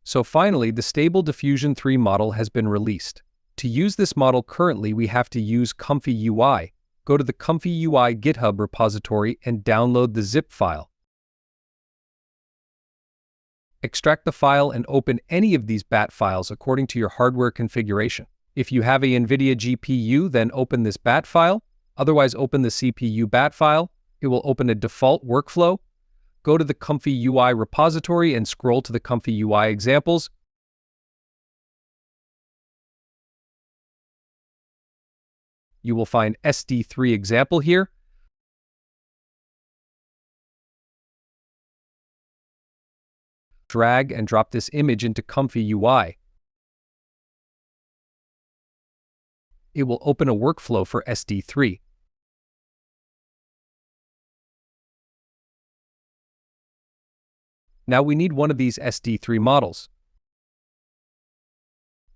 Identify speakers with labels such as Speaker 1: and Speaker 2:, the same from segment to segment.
Speaker 1: So finally, the Stable Diffusion 3 model has been released. To use this model currently, we have to use ComfyUI. Go to the ComfyUI GitHub repository and download the zip file. Extract the file and open any of these BAT files according to your hardware configuration. If you have a NVIDIA GPU, then open this BAT file. Otherwise, open the CPU BAT file. It will open a default workflow. Go to the ComfyUI repository and scroll to the ComfyUI examples. You will find SD3 example here. Drag and drop this image into ComfyUI. It will open a workflow for SD3. Now we need one of these SD3 models.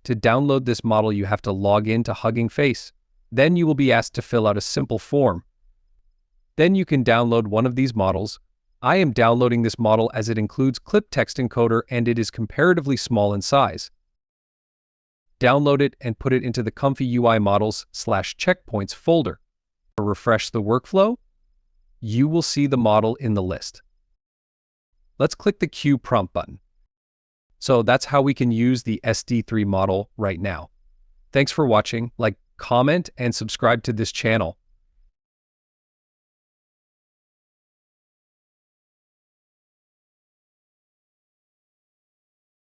Speaker 1: To download this model, you have to log in to Hugging Face. Then you will be asked to fill out a simple form. Then you can download one of these models. I am downloading this model as it includes clip text encoder and it is comparatively small in size. Download it and put it into the ComfyUI models/checkpoints folder. Refresh the workflow. You will see the model in the list. Let's click the Q prompt button. So that's how we can use the SD3 model right now. Thanks for watching. Like, comment, and subscribe to this channel.